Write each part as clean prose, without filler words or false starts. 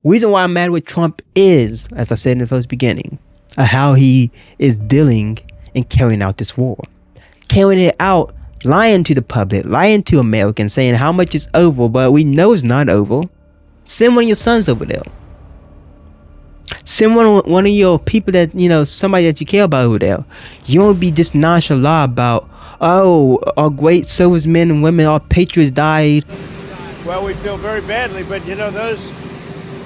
Reason why I'm mad with Trump is, as I said in the first beginning, how he is dealing and carrying out this war. Carrying it out, lying to the public, lying to Americans, saying how much it's over, but we know it's not over. Send one of your sons over there. Send one of your people that, somebody that you care about over there. You don't be just nonchalant about, oh, our great servicemen and women, our patriots died. Well, we feel very badly, but those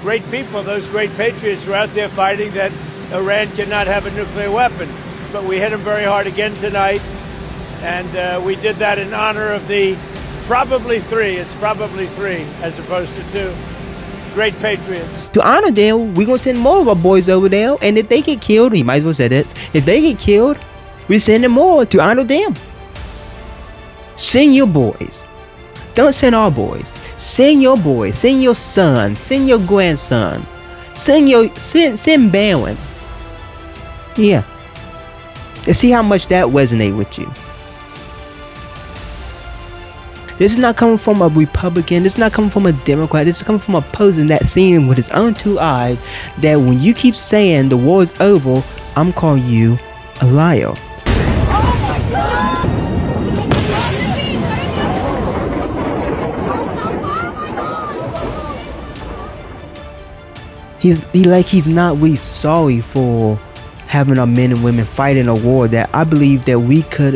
great people, those great patriots were out there fighting that Iran cannot have a nuclear weapon. But we hit them very hard again tonight, and we did that in honor of the probably three as opposed to two great patriots. To honor them, we're going to send more of our boys over there, and if they get killed, he might as well say this, if they get killed, we send them more to honor them. Send your boys. Don't send our boys. Send your boys. Send your son. Send your grandson. Send Barron. Yeah. And see how much that resonates with you. This is not coming from a Republican. This is not coming from a Democrat. This is coming from a person that's seeing with his own two eyes that when you keep saying the war is over, I'm calling you a liar. He's not really sorry for having our men and women fighting a war that I believe that we could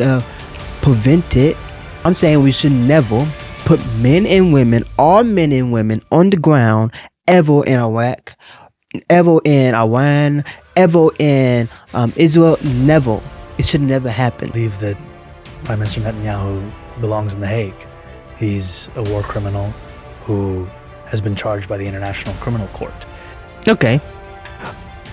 prevent it. I'm saying we should never put men and women, all men and women, on the ground ever in Iraq, ever in Iran, ever in Israel. Never. It should never happen. I believe that Prime Minister Netanyahu belongs in The Hague. He's a war criminal who has been charged by the International Criminal Court. Okay.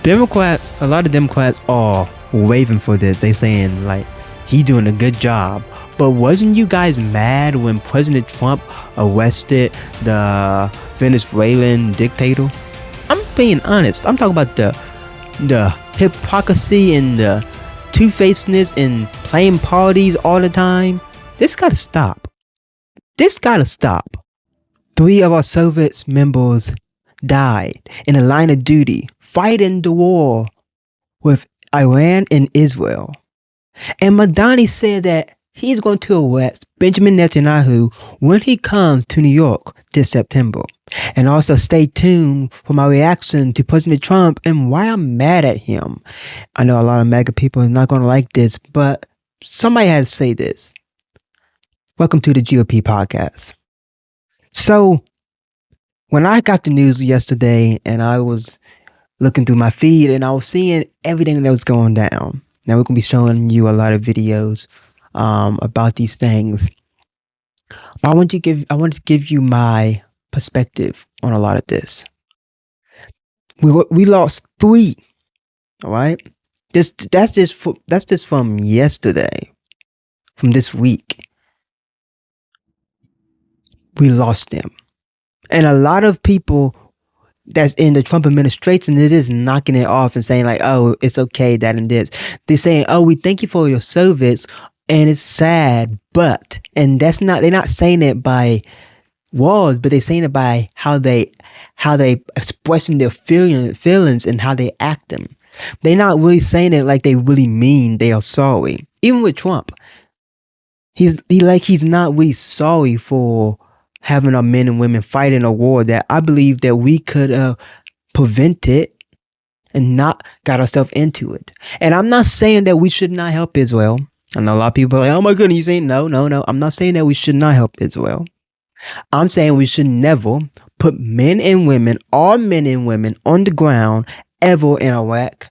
Democrats, a lot of Democrats are raving for this. They saying like he doing a good job. But wasn't you guys mad when President Trump arrested the Venezuelan dictator? I'm being honest. I'm talking about the hypocrisy and the two-facedness and playing parties all the time. This gotta stop. This gotta stop. 3 of our service members died in the line of duty fighting the war with Iran and Israel. And Mamdani said that he's going to arrest Benjamin Netanyahu when he comes to New York this September. And also stay tuned for my reaction to President Trump and why I'm mad at him. I know a lot of MAGA people are not going to like this, but somebody had to say this. Welcome to the GOP podcast. So, when I got the news yesterday and I was looking through my feed and I was seeing everything that was going down. Now we're going to be showing you a lot of videos about these things. But I want to give you my perspective on a lot of this. We lost 3. All right? That's just from yesterday. From this week. We lost them. And a lot of people that's in the Trump administration, it is knocking it off and saying like, oh, it's okay, that and this. They're saying, oh, we thank you for your service. And it's sad, but, and they're not saying it by words, but they're saying it by how they expressing their feelings and how they act them. They're not really saying it like they really mean they are sorry. Even with Trump, he's not really sorry for having our men and women fighting a war that I believe that we could prevent it and not got ourselves into it. And I'm not saying that we should not help Israel. I know a lot of people are like, oh my goodness, he's saying no. I'm not saying that we should not help Israel. I'm saying we should never put men and women, all men and women, on the ground ever in Iraq,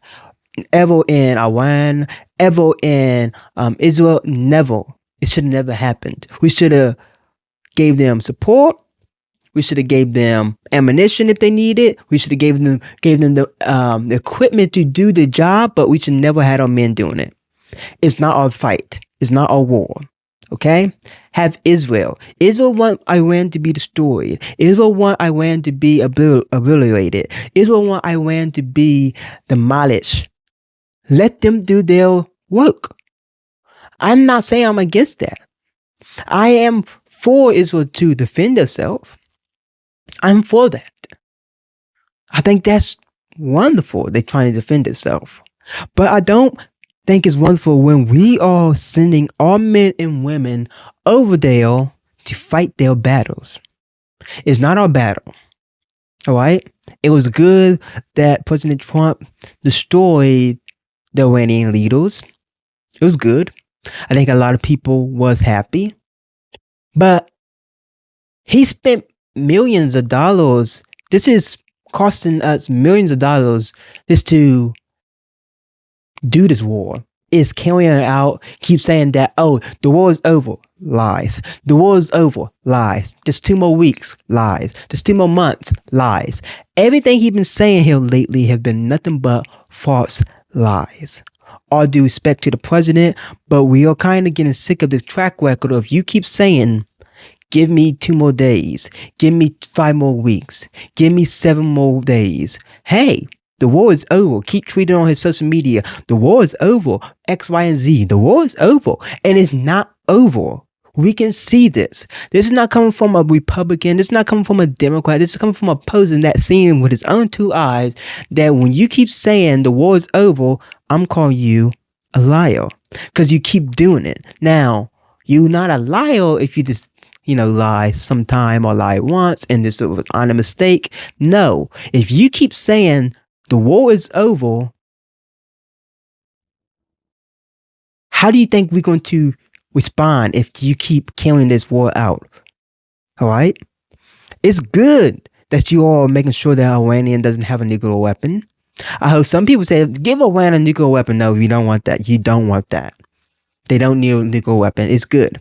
ever in Iran, ever in Israel. Never. It should have never happened. We should have gave them support. We should have gave them ammunition if they need it. We should have gave them the equipment to do the job, but we should never had our men doing it. It's not our fight. It's not our war. Okay? Have Israel. Israel want Iran to be destroyed. Israel want Iran to be obliterated. Israel want Iran to be demolished. Let them do their work. I'm not saying I'm against that. I am for Israel to defend itself. I'm for that. I think that's wonderful. They're trying to defend itself. But I don't think it's wonderful when we are sending our men and women over there to fight their battles. It's not our battle. All right? It was good that President Trump destroyed the Iranian leaders. It was good. I think a lot of people was happy. But he spent millions of dollars. This is costing us millions of dollars just to do this war. Is carrying it out, keep saying that, oh, the war is over. Lies. The war is over. Lies. Just 2 more weeks. Lies. Just 2 more months. Lies. Everything he's been saying here lately has been nothing but false lies. All due respect to the president, but we are kind of getting sick of this track record of you keep saying, give me 2 more days. Give me 5 more weeks. Give me 7 more days. Hey, the war is over. Keep tweeting on his social media. The war is over. X, Y, and Z. The war is over. And it's not over. We can see this. This is not coming from a Republican. This is not coming from a Democrat. This is coming from a person that's seeing with his own 2 eyes that when you keep saying the war is over, I'm calling you a liar. Because you keep doing it. Now, you're not a liar if you just lie sometime or lie once and this was on a mistake. No. If you keep saying the war is over, how do you think we're going to respond if you keep carrying this war out? All right? It's good that you all are making sure that Iranian doesn't have a nuclear weapon. I hope some people say, give Iran a nuclear weapon. No, you don't want that. You don't want that. They don't need a nuclear weapon. It's good.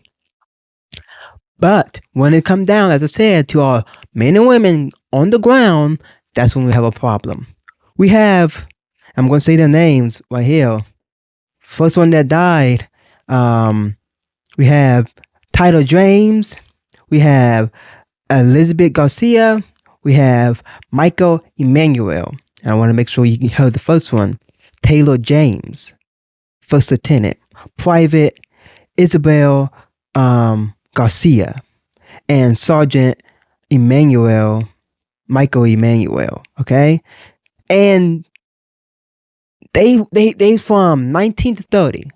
But when it comes down, as I said, to our men and women on the ground, that's when we have a problem. We have, I'm going to say their names right here. First one that died, we have Tyler James, we have Elizabeth Garcia, we have Michael Emmanuel. And I want to make sure you heard the first one. Taylor James, First Lieutenant, Private Isabel Garcia, and Sergeant Michael Emmanuel. Okay, and they from 19 to 30.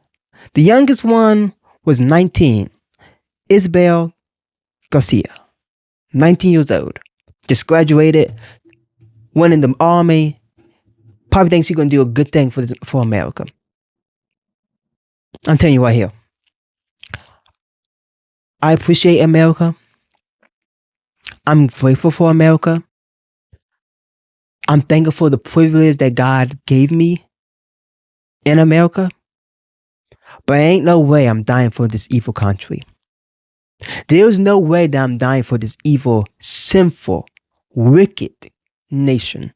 The youngest one was 19. Isabel Garcia, 19 years old, just graduated, went in the army. Probably thinks he's gonna do a good thing for America. I'm telling you right here. I appreciate America. I'm grateful for America. I'm thankful for the privilege that God gave me in America. But ain't no way I'm dying for this evil country. There's no way that I'm dying for this evil, sinful, wicked nation.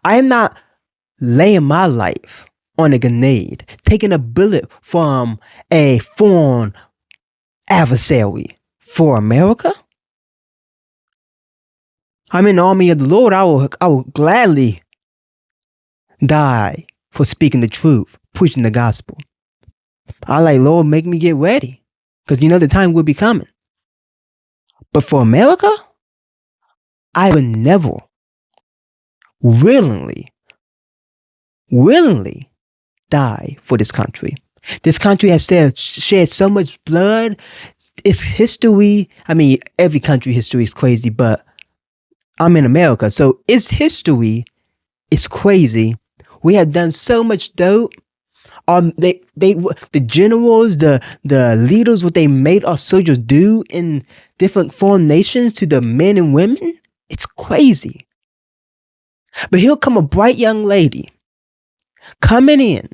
I am not laying my life on a grenade, taking a bullet from a foreign adversary for America. I'm in the army of the Lord. I will gladly die for speaking the truth, preaching the gospel. I like, Lord, make me get ready, because the time will be coming. But for America, I would never willingly die for this country. This country has shed so much blood. Its history, every country history is crazy, but I'm in America, so its history is crazy. We have done so much dope. The generals, the leaders, what they made our soldiers do in different foreign nations to the men and women, it's crazy. But here come a bright young lady coming in,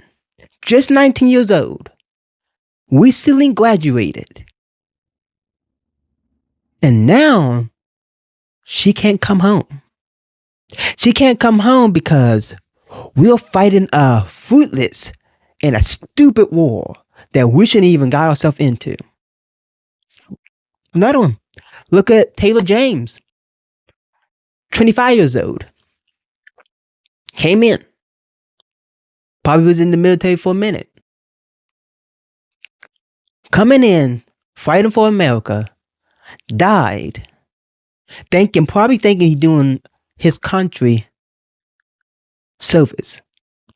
just 19 years old. We still ain't graduated. And now she can't come home. She can't come home because we're fighting a fruitless and a stupid war that we shouldn't even got ourselves into. Another one. Look at Taylor James, 25 years old. Came in. Probably was in the military for a minute. Coming in, fighting for America, died, probably thinking he's doing his country service.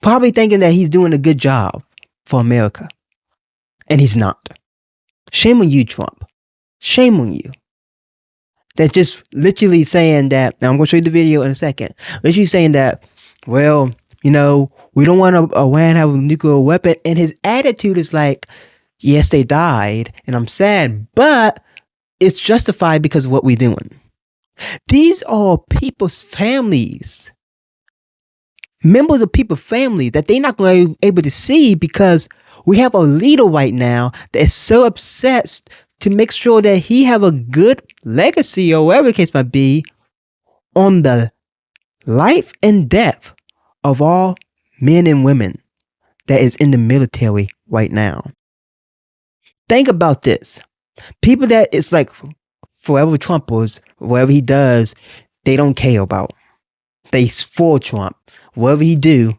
Probably thinking that he's doing a good job for America. And he's not. Shame on you, Trump. Shame on you. That's just literally saying that, now I'm going to show you the video in a second. Literally saying that, well, we don't want Iran to have a nuclear weapon. And his attitude is like, yes, they died, and I'm sad, but it's justified because of what we're doing. These are people's families. Members of people's family that they're not going to be able to see because we have a leader right now that is so obsessed to make sure that he have a good legacy or whatever the case might be on the life and death of all men and women that is in the military right now. Think about this. People that it's like forever Trumpers, whatever he does, they don't care about. They for Trump. Whatever he do,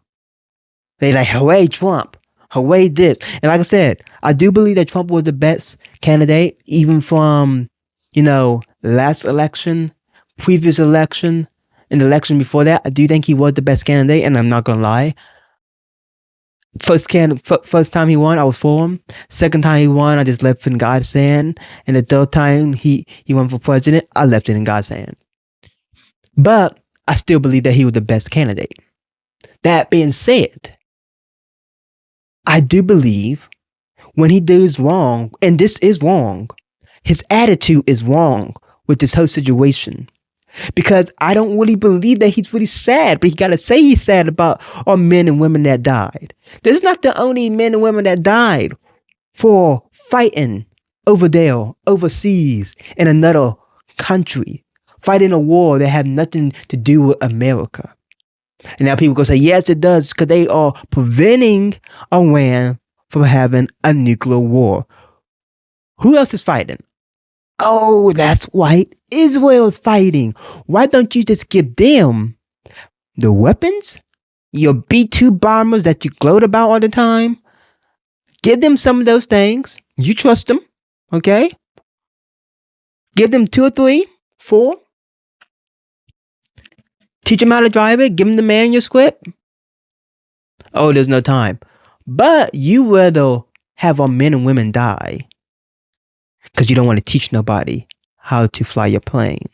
they like, hooray Trump. Hooray this. And like I said, I do believe that Trump was the best candidate, even from, last election, previous election, and the election before that. I do think he was the best candidate, and I'm not gonna lie. First time he won, I was for him. Second time he won, I just left it in God's hand. And the third time he won for president, I left it in God's hand. But I still believe that he was the best candidate. That being said, I do believe when he does wrong, and this is wrong, his attitude is wrong with this whole situation. Because I don't really believe that he's really sad, but he got to say he's sad about all men and women that died. This is not the only men and women that died for fighting over there, overseas, in another country, fighting a war that had nothing to do with America. And now people go say, yes, it does, because they are preventing Iran from having a nuclear war. Who else is fighting? Oh, that's right. Israel is fighting. Why don't you just give them the weapons? Your B-2 bombers that you gloat about all the time? Give them some of those things. You trust them, okay? Give them 2 or 3, 4. Teach them how to drive it. Give them the manuscript. Oh, there's no time. But you rather have our men and women die because you don't want to teach nobody how to fly your plane.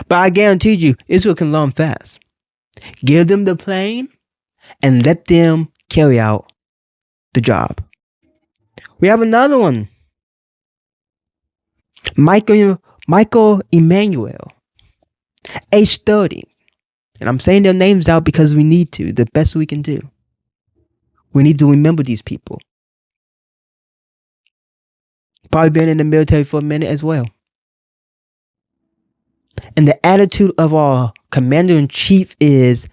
But I guarantee you, Israel can learn fast. Give them the plane and let them carry out the job. We have another one. Michael Emmanuel, age 30. And I'm saying their names out because we need to, the best we can do. We need to remember these people. Probably been in the military for a minute as well. And the attitude of our commander-in-chief is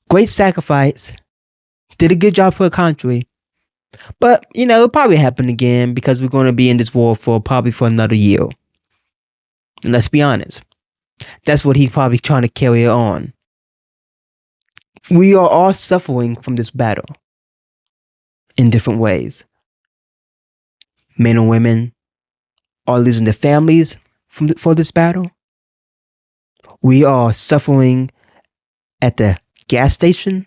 great sacrifice, did a good job for the country. But, it'll probably happen again because we're going to be in this war for another year. And let's be honest. That's what he's probably trying to carry on. We are all suffering from this battle in different ways. Men and women are losing their families for this battle. We are suffering at the gas station,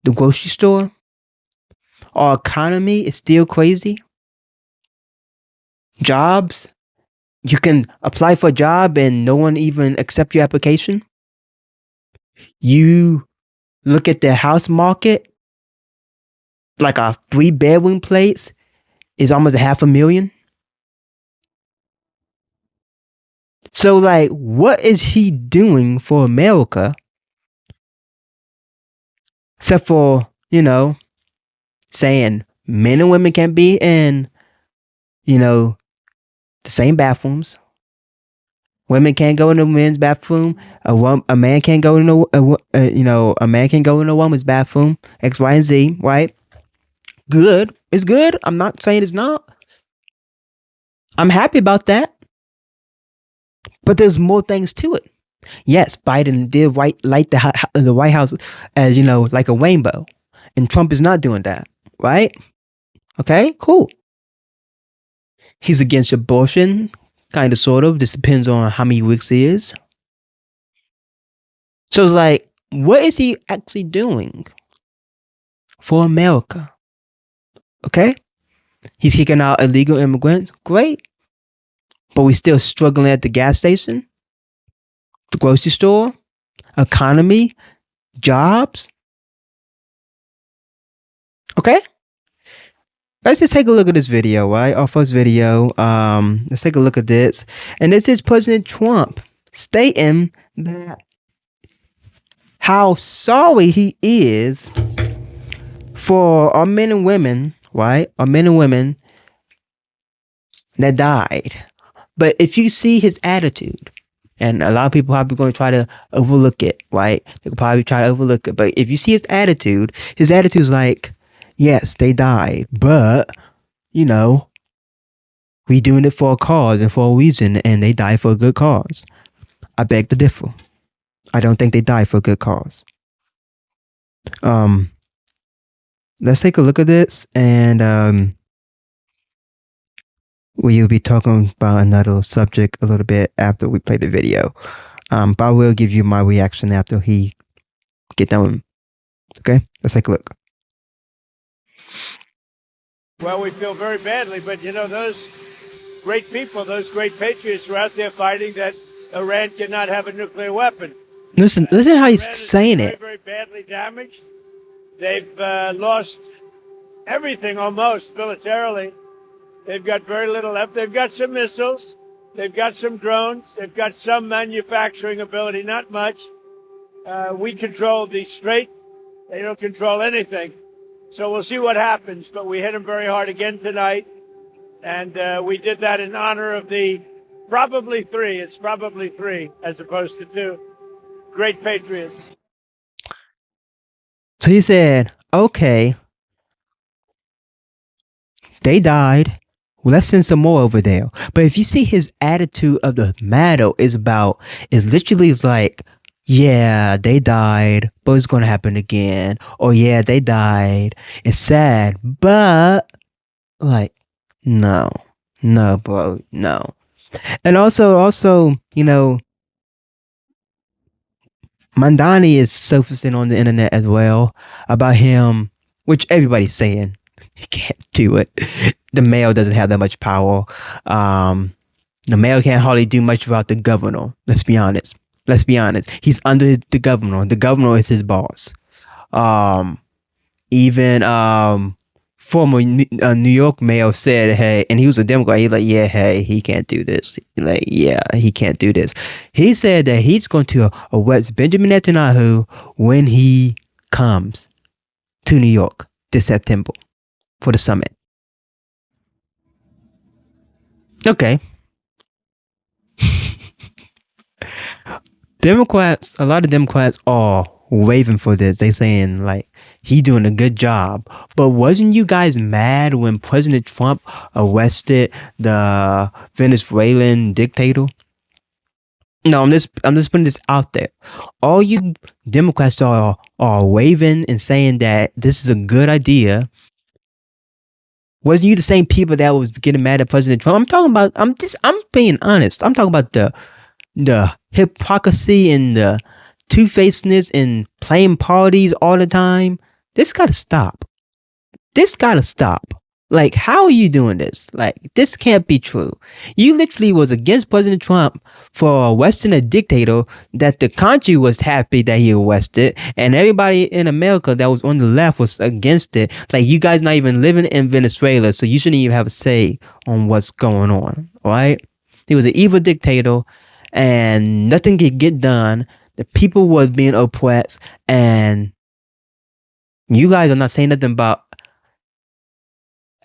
the grocery store. Our economy is still crazy. Jobs. You can apply for a job and no one even accept your application. You look at the house market, like a 3-bedroom place is almost $500,000. So what is he doing for America? Except for, saying men and women can't be in, the same bathrooms. Women can't go in the men's bathroom. A man can't go in a man can't go in a woman's bathroom. X, Y, and Z. Right? Good. It's good. I'm not saying it's not. I'm happy about that. But there's more things to it. Yes, Biden did light the White House as like a rainbow, and Trump is not doing that. Right? Okay. Cool. He's against abortion, kind of, sort of. This depends on how many weeks he is. So it's like, what is he actually doing for America? Okay? He's kicking out illegal immigrants. Great. But we still struggling at the gas station, the grocery store, economy, jobs. Okay? Let's just take a look at this video, right? Our first video. Let's take a look at this. And this is President Trump stating that how sorry he is for our men and women, right? Our men and women that died. But if you see his attitude, and a lot of people probably going to try to overlook it, right? They could probably try to overlook it. But if you see his attitude is like, yes, they died, but, you know, we doing it for a cause and for a reason, and they died for a good cause. I beg to differ. I don't think they died for a good cause. Let's take a look at this, and we'll be talking about another subject a little bit after we play the video. But I will give you my reaction after he get done. Okay, let's take a look. Well, we feel very badly, but you know, those great people, those great patriots are out there fighting that Iran cannot have a nuclear weapon. Listen how he's saying very, it. Very badly damaged. They've lost everything almost militarily. They've got very little left. They've got some missiles. They've got some drones. They've got some manufacturing ability, not much. We control the strait. They don't control anything. So we'll see what happens. But we hit them very hard again tonight. And we did that in honor of the probably three. It's probably three as opposed to two. Great patriots. So he said, okay, they died. Well, let's send some more over there. But if you see his attitude of the matter is literally like, yeah, they died, but it's going to happen again. Or yeah, they died. It's sad, but like, no, bro, no. And also, you know, Mamdani is surfacing on the internet as well about him, which everybody's saying he can't do it. The mayor doesn't have that much power. The mayor can't hardly do much without the governor. Let's be honest. He's under the governor. The governor is his boss. Even former New York mayor said, hey, and he was a Democrat. He's like, yeah, hey, he can't do this. Like, yeah, he can't do this. He said that he's going to arrest Benjamin Netanyahu when he comes to New York this September for the summit. Okay. A lot of Democrats are waving for this. They saying like he doing a good job. But wasn't you guys mad when President Trump arrested the Venezuelan dictator? No, I'm just putting this out there. All you Democrats are waving and saying that this is a good idea. Wasn't you the same people that was getting mad at President Trump? I'm being honest. I'm talking about the hypocrisy and the two-facedness and playing parties all the time. This gotta stop. Like, how are you doing this? Like, this can't be true. You literally was against President Trump for arresting a dictator that the country was happy that he arrested, and everybody in America that was on the left was against it. Like, you guys not even living in Venezuela, so you shouldn't even have a say on what's going on, right? He was an evil dictator, and nothing could get done. The people was being oppressed, and you guys are not saying nothing about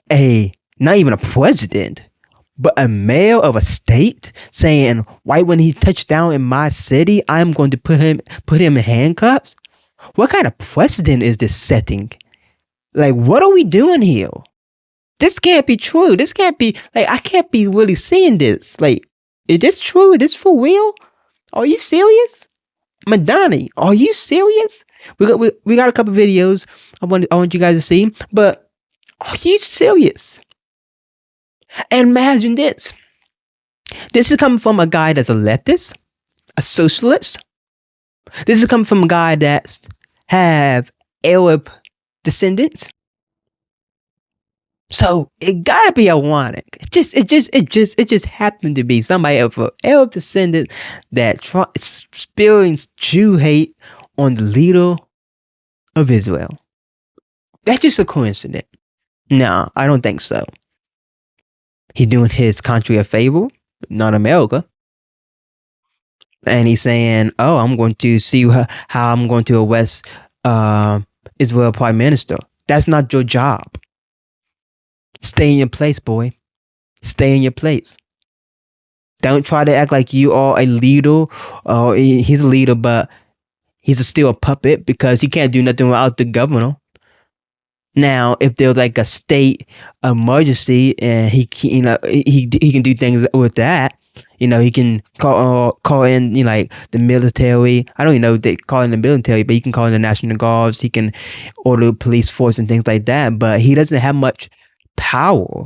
not even a president, but a mayor of a state saying, right when he touched down in my city, I'm going to put him in handcuffs. What kind of precedent is this setting? Like, what are we doing here? This can't be true. This can't be, like, I can't be really seeing this. Like, is this true? Is this for real? Are you serious? Mamdani, are you serious? We got a couple videos I want you guys to see, but are you serious? And imagine this. This is coming from a guy that's a leftist, a socialist, This is coming from a guy that have Arab descendants. So it gotta be ironic. It just happened to be somebody of an Arab descendant that spewing Jew hate on the leader of Israel. That's just a coincidence. No, I don't think so. He's doing his country a favor, not America. And he's saying, "Oh, I'm going to see how I'm going to arrest Israel Prime Minister." That's not your job. Stay in your place, boy. Stay in your place. Don't try to act like you are a leader. He's a leader, but he's still a puppet because he can't do nothing without the governor. Now, if there's like a state emergency and he can do things with that. He can call in like the military. I don't even know if they call in the military, but he can call in the National Guards. He can order police force and things like that. But he doesn't have much power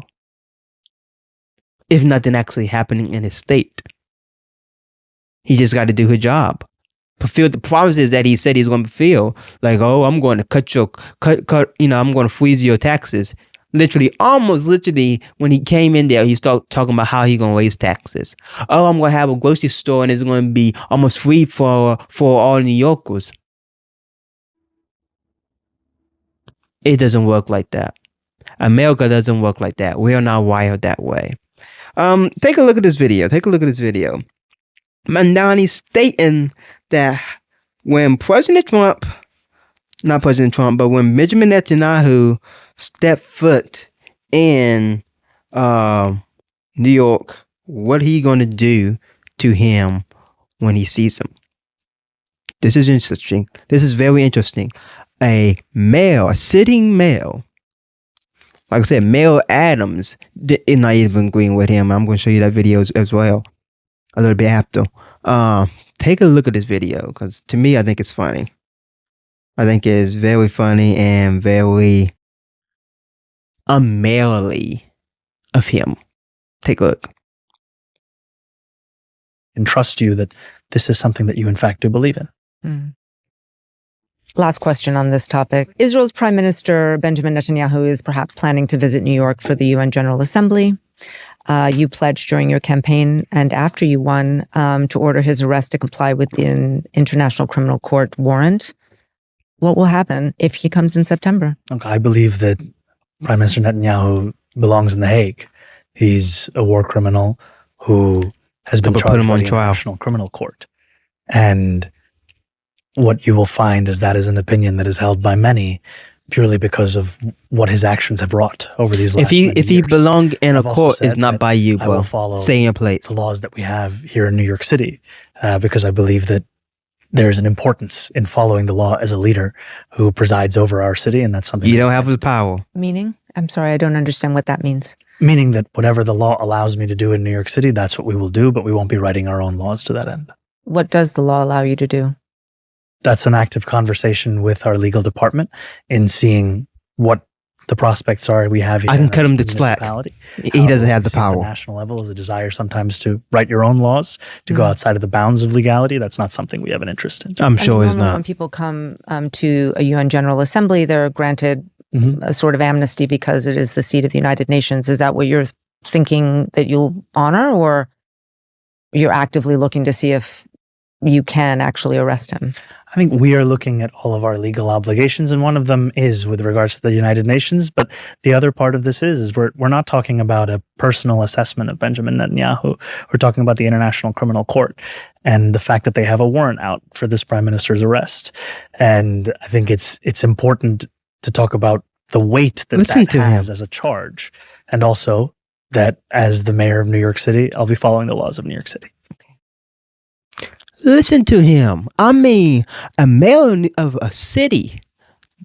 if nothing actually happening in his state. He just got to do his job. Fulfill the promises that he said he's going to fulfill. Like, oh, I'm going to I'm going to freeze your taxes. Almost literally, when he came in there, he started talking about how he's going to raise taxes. Oh, I'm going to have a grocery store and it's going to be almost free for all New Yorkers. It doesn't work like that. America doesn't work like that. We are not wired that way. Take a look at this video. Mamdani stating that when not President Trump, but when Benjamin Netanyahu stepped foot in New York, what he gonna do to him when he sees him? This is interesting. This is very interesting. A sitting male, like I said, Mayor Adams is not even agreeing with him. I'm going to show you that video as well a little bit after. Take a look at this video because to me, I think it's funny. I think it's very funny and very unmanly of him. Take a look. And trust you that this is something that you in fact do believe in. Last question on this topic. Israel's Prime Minister Benjamin Netanyahu is perhaps planning to visit New York for the UN General Assembly. You pledged during your campaign and after you won to order his arrest to comply with the International Criminal Court warrant. What will happen if he comes in September? Okay, I believe that Prime Minister Netanyahu belongs in The Hague. He's a war criminal who has been charged by the International Criminal Court. And what you will find is that is an opinion that is held by many purely because of what his actions have wrought over these last many years. If he belong in a court, it's not by you, bro. I will follow Stay in your place. The laws that we have here in New York City because I believe that there is an importance in following the law as a leader who presides over our city, and that's something you don't have the power. Meaning? I'm sorry, I don't understand what that means. Meaning that whatever the law allows me to do in New York City, that's what we will do, but we won't be writing our own laws to that end. What does the law allow you to do? That's an active conversation with our legal department in seeing what the prospects are we have here. I can cut him the slack. He doesn't have the power. At the national level is a desire sometimes to write your own laws, to go outside of the bounds of legality. That's not something we have an interest in. I'm sure it's not. When people come to a UN General Assembly, they're granted a sort of amnesty because it is the seat of the United Nations. Is that what you're thinking that you'll honor, or you're actively looking to see if you can actually arrest him? I think we are looking at all of our legal obligations, and one of them is with regards to the United Nations. But the other part of this is we're not talking about a personal assessment of Benjamin Netanyahu. We're talking about the International Criminal Court and the fact that they have a warrant out for this prime minister's arrest. And I think it's important to talk about the weight that has as a charge, and also that as the mayor of New York City, I'll be following the laws of New York City. Listen to him. I mean, a mayor of a city,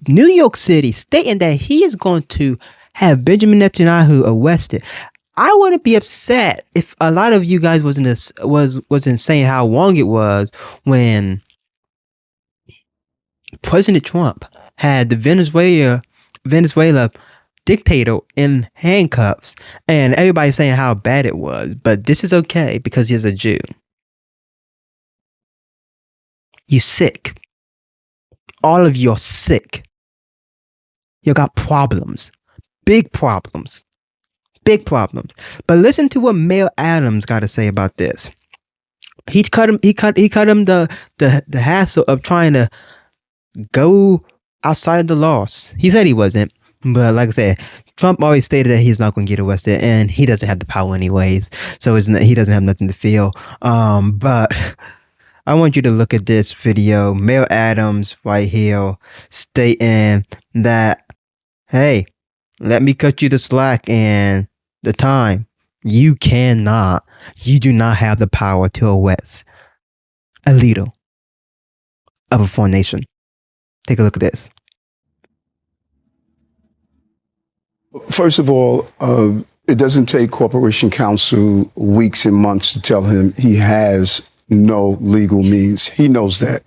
New York City, stating that he is going to have Benjamin Netanyahu arrested. I wouldn't be upset if a lot of you guys wasn't saying how long it was when President Trump had the Venezuela dictator in handcuffs, and everybody saying how bad it was. But this is okay because he's a Jew. You sick. All of you are sick. You got problems. Big problems. Big problems. But listen to what Mayor Adams got to say about this. He cut him the hassle of trying to go outside the laws. He said he wasn't, but like I said, Trump always stated that he's not going to get arrested, and he doesn't have the power anyways. So he doesn't have nothing to feel. But I want you to look at this video. Mayor Adams right here stating that, hey, let me cut you the slack and the time. You do not have the power to arrest a leader of a foreign nation. Take a look at this. First of all, it doesn't take Corporation Counsel weeks and months to tell him he has no legal means. He knows that.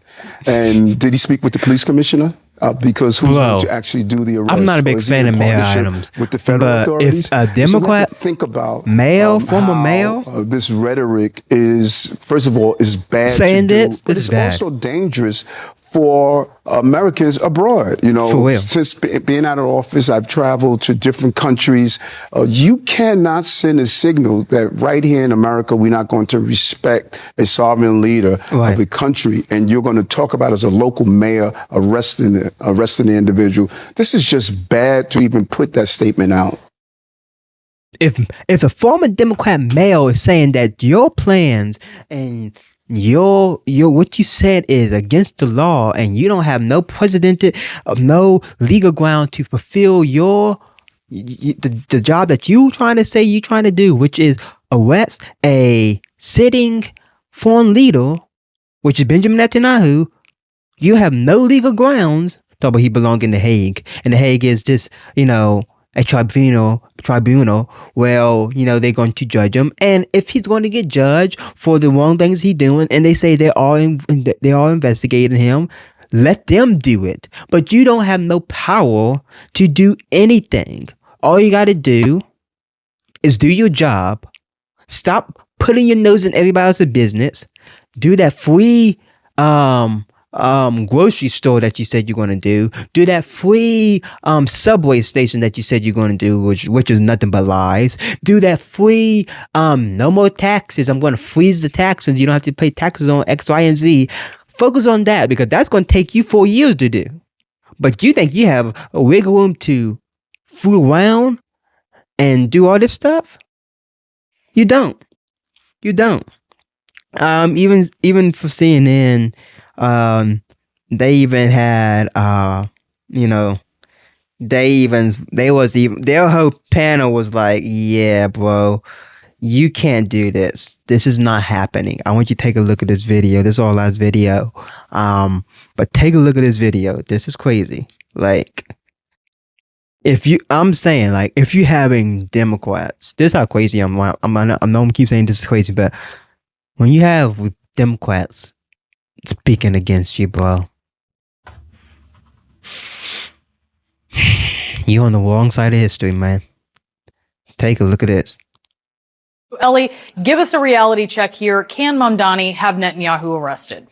And did he speak with the police commissioner? Because who's going to actually do the arrest? I'm not a big fan of Mayor Adams. With the federal authorities? If a Democrat, think about former mayor, this rhetoric is, first of all, is bad saying to do, this but is it's bad. also dangerous for Americans abroad. You know, since being out of office, I've traveled to different countries. You cannot send a signal that right here in America, we're not going to respect a sovereign leader of a country, and you're going to talk about as a local mayor arresting the individual. This is just bad to even put that statement out. If a former Democrat mayor is saying that your plans and your what you said is against the law, and you don't have no no legal ground to fulfill the job that you trying to do, which is arrest a sitting foreign leader, which is Benjamin Netanyahu, you have no legal grounds. But he belongs in The Hague, and The Hague is just, a tribunal where, they're going to judge him. And if he's going to get judged for the wrong things he's doing, and they say they're all investigating him, let them do it. But you don't have no power to do anything. All you got to do is do your job. Stop putting your nose in everybody else's business. Do that free grocery store that you said you're going to do that free subway station that you said you're going to do, which is nothing but lies. Do that free no more taxes. I'm going to freeze the taxes. You don't have to pay taxes on X, Y, and Z. Focus on that, because that's going to take you 4 years to do. But you think you have a wiggle room to fool around and do all this stuff? You don't. Even for CNN, they even had, their whole panel was like, yeah, bro, you can't do this. This is not happening. I want you to take a look at this video. This is our last video. But take a look at this video. This is crazy. Like, if you having Democrats, this is how crazy I'm. I know I'm keep saying this is crazy, but when you have Democrats speaking against you, bro, you're on the wrong side of history, man. Take a look at this. Ellie, give us a reality check here. Can Mamdani have Netanyahu arrested?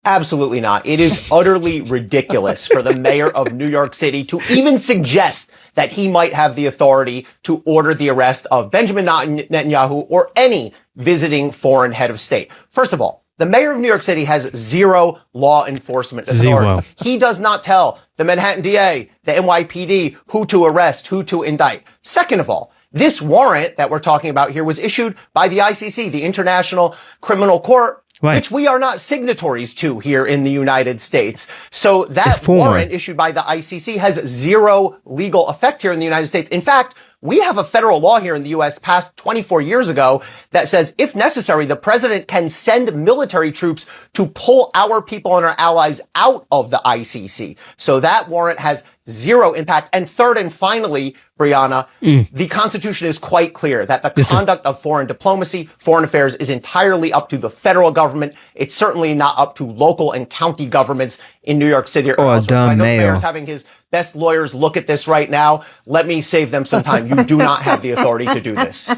Absolutely not. It is utterly ridiculous for the mayor of New York City to even suggest that he might have the authority to order the arrest of Benjamin Netanyahu or any visiting foreign head of state. First of all, the mayor of New York City has zero law enforcement authority. He does not tell the Manhattan DA, the NYPD, who to arrest, who to indict. Second of all, this warrant that we're talking about here was issued by the ICC, the International Criminal Court, which we are not signatories to here in the United States. So that warrant issued by the ICC has zero legal effect here in the United States. In fact, we have a federal law here in the U.S. passed 24 years ago that says, if necessary, the president can send military troops to pull our people and our allies out of the ICC. So that warrant has zero impact. And third and finally, Brianna, the Constitution is quite clear that the conduct of foreign diplomacy, foreign affairs is entirely up to the federal government. It's certainly not up to local and county governments in New York City or elsewhere. So I know the mayor's having his best lawyers look at this right now. Let me save them some time. You do not have the authority to do this.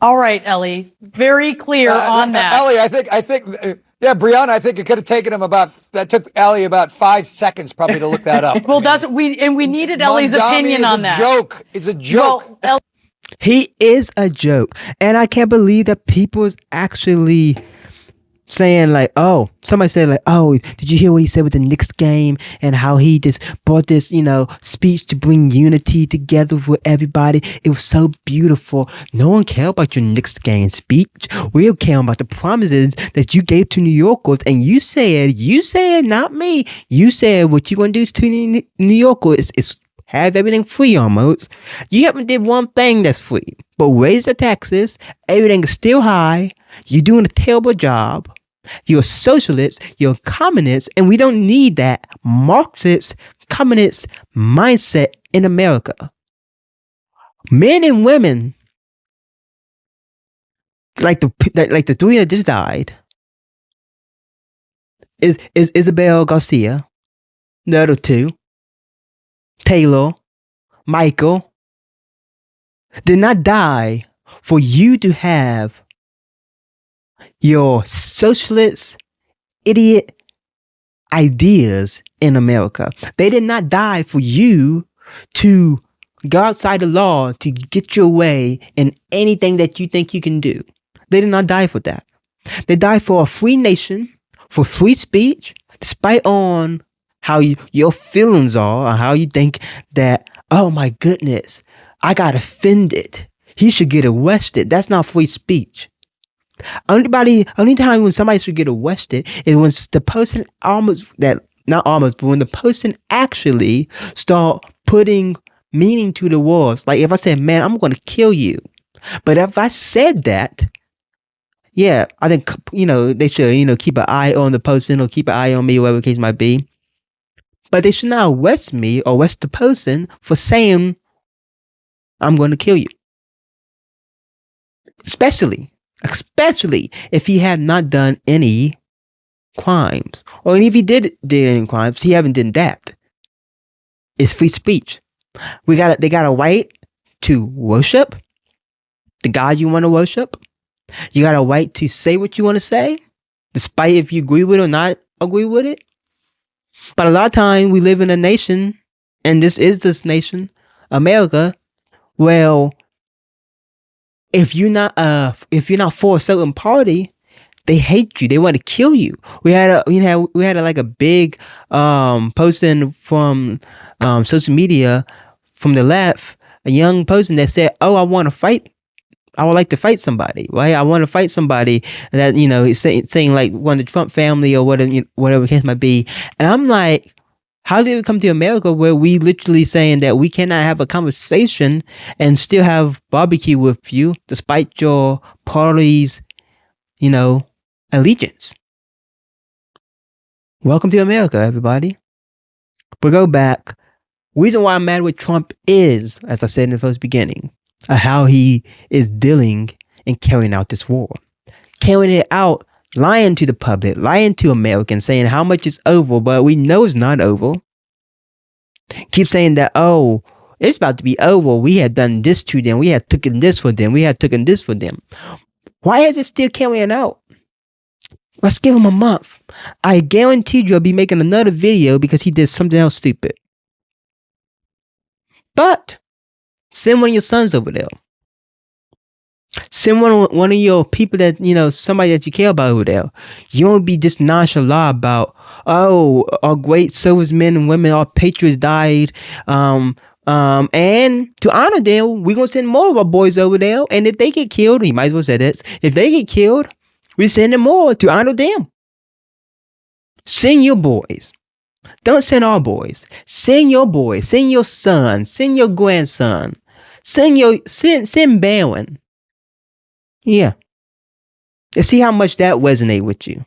All right, Ellie. Very clear on that. Ellie, I think Yeah, Brianna, I think it could have taken him that took Ellie about 5 seconds probably to look that up. Well, we needed Ellie's opinion on that. Joke. It's a joke. Well, He is a joke. And I can't believe that people's actually saying like, oh, somebody said like, oh, did you hear what he said with the Knicks game and how he just brought this, speech to bring unity together with everybody? It was so beautiful. No one cared about your Knicks game speech. We care about the promises that you gave to New Yorkers. And you said, not me. You said what you going to do to New Yorkers is have everything free almost. You haven't did one thing that's free, but raise the taxes. Everything is still high. You're doing a terrible job. You're a socialist. You're a communist. And we don't need that Marxist, communist mindset in America. Men and women, like the three that just died, is Isabel Garcia, the other two, Taylor, Michael, did not die for you to have your socialist idiot ideas in America. They did not die for you to go outside the law to get your way in anything that you think you can do. They did not die for that. They died for a free nation, for free speech, despite on how your feelings are, or how you think that, oh my goodness, I got offended. He should get arrested. That's not free speech. Only time when somebody should get arrested is when the person when the person actually start putting meaning to the words. Like if I said, man, I'm going to kill you. But if I said that, yeah, I think, they should, keep an eye on the person or keep an eye on me, whatever the case might be. But they should not arrest me or arrest the person for saying, I'm going to kill you. Especially if he had not done any crimes. Or if he did any crimes, he haven't done that. It's free speech. They got a right to worship the God you want to worship. You got a right to say what you want to say, despite if you agree with it or not agree with it. But a lot of time we live in a nation, and this nation, America, well, if you're not for a certain party, they hate you. They want to kill you. We had a big posting from social media from the left, a young person that said, "Oh, I want to fight. I would like to fight somebody, right? I want to fight somebody that, is saying like one of the Trump family or whatever the case might be." And I'm like, how did we come to America where we literally saying that we cannot have a conversation and still have barbecue with you despite your party's, allegiance? Welcome to America, everybody. But go back. Reason why I'm mad with Trump is, as I said in the first beginning, how he is dealing and carrying out this war. Carrying it out, lying to the public, lying to Americans, saying how much is over, but we know it's not over. Keep saying that, oh, it's about to be over. We had done this to them. We had taken this for them. We had taken this for them. Why is it still carrying out? Let's give him a month. I guarantee you I'll be making another video because he did something else stupid. But send one of your sons over there. Send one of your people that, somebody that you care about over there. You won't be just nonchalant about, oh, our great servicemen and women, our patriots died. And to honor them, we're going to send more of our boys over there. And if they get killed, he might as well say this. If they get killed, we send them more to honor them. Send your boys. Don't send our boys. Send your boys. Send your son. Send your grandson. Send Barron. Yeah. You see how much that resonate with you.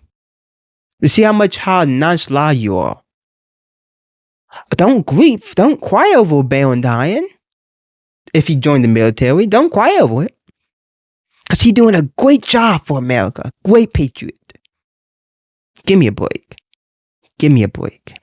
You see how nonchalant you are. Don't grieve. Don't cry over Barron dying. If he joined the military, don't cry over it. Because he's doing a great job for America. Great patriot. Give me a break. Give me a break.